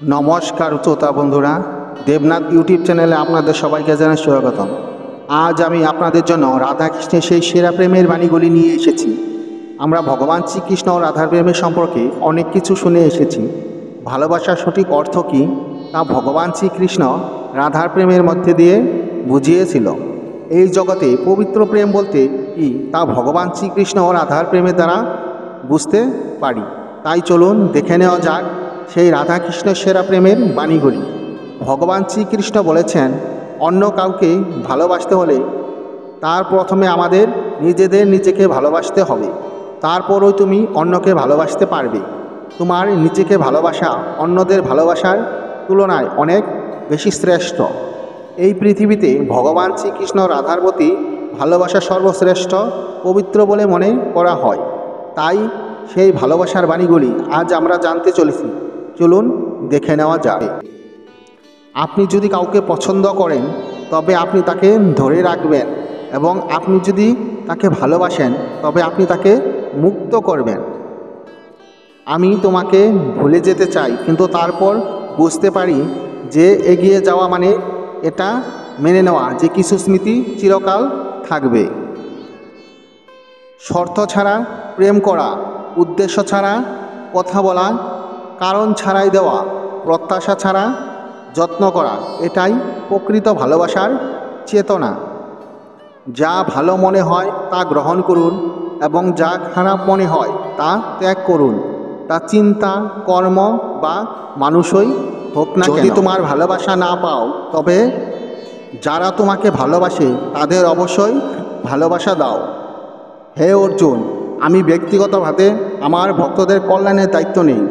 নমস্কার শ্রোতা বন্ধুরা, দেবনাথ ইউটিউব চ্যানেলে আপনাদের সবাইকে জানাই স্বাগতম। আজ আমি আপনাদের জন্য রাধাকৃষ্ণের সেই সেরা প্রেমের বাণীগুলি নিয়ে এসেছি। আমরা ভগবান শ্রীকৃষ্ণ ও রাধার প্রেমের সম্পর্কে অনেক কিছু শুনে এসেছি। ভালোবাসার সঠিক অর্থ কী তা ভগবান শ্রীকৃষ্ণ রাধার প্রেমের মধ্যে দিয়ে বুঝিয়েছিল। এই জগতে পবিত্র প্রেম বলতে কি তা ভগবান শ্রীকৃষ্ণ ও রাধার প্রেমের দ্বারা বুঝতে পারি। তাই চলুন দেখে নেওয়া যাক সেই রাধাকৃষ্ণের সেরা প্রেমের বাণীগুলি। ভগবান শ্রীকৃষ্ণ বলেছেন, অন্য কাউকে ভালোবাসতে হলে তার প্রথমে আমাদের নিজেকে ভালোবাসতে হবে, তারপরই তুমি অন্যকে ভালোবাসতে পারবে। তোমার নিজেকে ভালোবাসা অন্যদের ভালোবাসার তুলনায় অনেক বেশি শ্রেষ্ঠ। এই পৃথিবীতে ভগবান শ্রীকৃষ্ণ রাধার প্রতি ভালোবাসা সর্বশ্রেষ্ঠ পবিত্র বলে মনে করা হয়। তাই সেই ভালোবাসার বাণীগুলি আজ আমরা জানতে চলেছি। চলুন দেখে নেওয়া যায়। আপনি যদি কাউকে পছন্দ করেন তবে আপনি তাকে ধরে রাখবেন, এবং আপনি যদি তাকে ভালোবাসেন তবে আপনি তাকে মুক্ত করবেন। আমি তোমাকে ভুলে যেতে চাই, কিন্তু তারপর বুঝতে পারি যে এগিয়ে যাওয়া মানে এটা মেনে নেওয়া যে কিছু স্মৃতি চিরকাল থাকবে। শর্ত ছাড়া প্রেম করা, উদ্দেশ্য ছাড়া কথা বলা, কারণ ছাড়াই দেওয়া, প্রত্যাশা ছাড়া যত্ন করা, এটাই প্রকৃত ভালোবাসার চেতনা। যা ভালো মনে হয় তা গ্রহণ করুন, এবং যা খারাপ মনে হয় তা ত্যাগ করুন। তা চিন্তা, কর্ম বা মানুষই হোক না কেন। যদি তোমার ভালোবাসা না পাও তবে যারা তোমাকে ভালোবাসে তাদের অবশ্যই ভালোবাসা দাও। হে অর্জুন, আমি ব্যক্তিগতভাবে আমার ভক্তদের কল্যাণের দায়িত্ব নেই,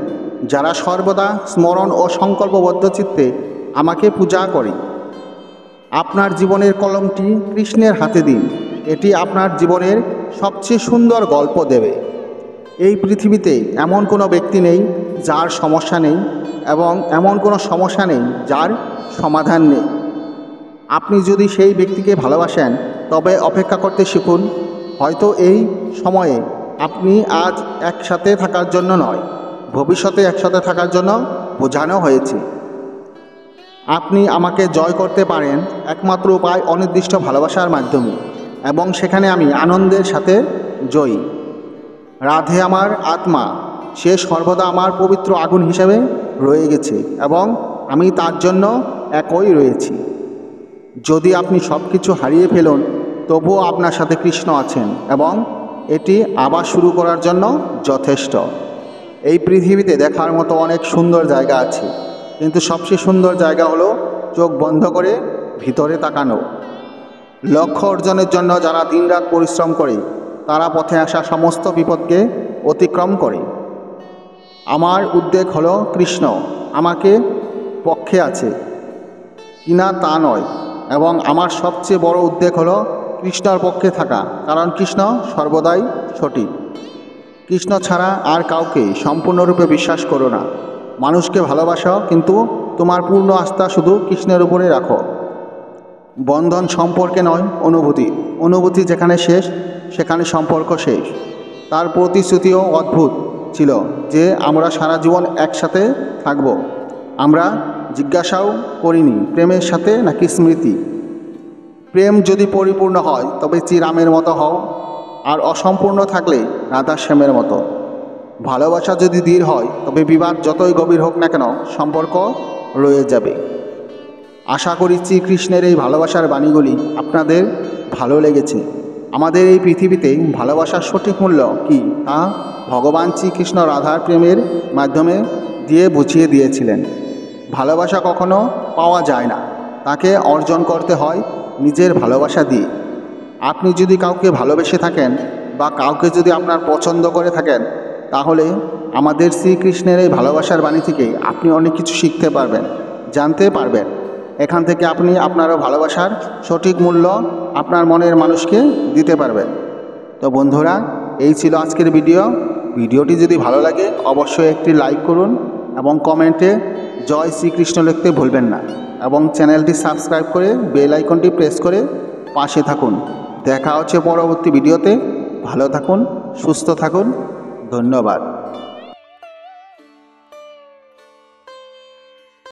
যারা সর্বদা স্মরণ ও সংকল্পবদ্ধ চিত্তে আমাকে পূজা করে। আপনার জীবনের কলমটি কৃষ্ণের হাতে দিন, এটি আপনার জীবনের সবচেয়ে সুন্দর গল্প দেবে। এই পৃথিবীতে এমন কোনো ব্যক্তি নেই যার সমস্যা নেই, এবং এমন কোনো সমস্যা নেই যার সমাধান নেই। আপনি যদি সেই ব্যক্তিকে ভালোবাসেন তবে অপেক্ষা করতে শিখুন। হয়তো এই সময়ে আপনি আজ একসাথে থাকার জন্য নয়, ভবিষ্যতে একসাথে থাকার জন্য বোঝানো হয়েছে। আপনি আমাকে জয় করতে পারেন একমাত্র উপায় অনির্দিষ্ট ভালোবাসার মাধ্যমে, এবং সেখানে আমি আনন্দের সাথে জয়ী। রাধে আমার আত্মা, সে সর্বদা আমার পবিত্র আগুন হিসেবে রয়ে গেছে, এবং আমি তার জন্য একই রয়েছি। যদি আপনি সব কিছু হারিয়ে ফেলুন তবুও আপনার সাথে কৃষ্ণ আছেন, এবং এটি আবার শুরু করার জন্য যথেষ্ট। এই পৃথিবীতে দেখার মতো অনেক সুন্দর জায়গা আছে, কিন্তু সবচেয়ে সুন্দর জায়গা হলো চোখ বন্ধ করে ভিতরে তাকানো। লক্ষ্য অর্জনের জন্য যারা দিনরাত পরিশ্রম করে তারা পথে আসা সমস্ত বিপদকে অতিক্রম করে। আমার উদ্বেগ হলো কৃষ্ণ আমাকে পক্ষে আছে কিনা তা নয়, এবং আমার সবচেয়ে বড় উদ্বেগ হলো কৃষ্ণর পক্ষে থাকা, কারণ কৃষ্ণ সর্বদাই সঠিক। কৃষ্ণ ছাড়া আর কাউকে সম্পূর্ণরূপে বিশ্বাস করো না। মানুষকে ভালোবাসো, কিন্তু তোমার পূর্ণ আস্থা শুধু কৃষ্ণের উপরে রাখো। বন্ধন সম্পর্কে নয়, অনুভূতি যেখানে শেষ সেখানে সম্পর্ক শেষ। তার প্রতিশ্রুতিও অদ্ভুত ছিল যে আমরা সারা জীবন একসাথে থাকব। আমরা জিজ্ঞাসাও করিনি প্রেমের সাথে নাকি স্মৃতি। প্রেম যদি পরিপূর্ণ হয় তবে শ্রীরামের মতো হও, আর অসম্পূর্ণ থাকলে রাধা শ্যামের মতো। ভালোবাসা যদি দৃঢ় হয় তবে বিবাদ যতই গভীর হোক না কেন সম্পর্ক রয়ে যাবে। আশা করি শ্রীকৃষ্ণের এই ভালোবাসার বাণীগুলি আপনাদের ভালো লেগেছে। আমাদের এই পৃথিবীতে ভালোবাসার সঠিক মূল্য কী তা ভগবান শ্রীকৃষ্ণ রাধার প্রেমের মাধ্যমে দিয়ে বুঝিয়ে দিয়েছিলেন। ভালোবাসা কখনো পাওয়া যায় না, তাকে অর্জন করতে হয় নিজের ভালোবাসা দিয়ে। আপনি যদি কাউকে ভালোবেসে থাকেন বা কাউকে যদি আপনার পছন্দ করে থাকেন, তাহলে আমাদের শ্রীকৃষ্ণের এই ভালোবাসার বাণী থেকে আপনি অনেক কিছু শিখতে পারবেন, জানতে পারবেন। এখান থেকে আপনি আপনারও ভালোবাসার সঠিক মূল্য আপনার মনের মানুষকে দিতে পারবেন। তো বন্ধুরা, এই ছিল আজকের ভিডিওটি যদি ভালো লাগে অবশ্যই একটি লাইক করুন, এবং কমেন্টে জয় শ্রীকৃষ্ণ লিখতে ভুলবেন না, এবং চ্যানেলটি সাবস্ক্রাইব করে বেল আইকনটি প্রেস করে পাশে থাকুন। দেখা হচ্ছে পরবর্তী ভিডিওতে। ভালো থাকুন, সুস্থ থাকুন, ধন্যবাদ।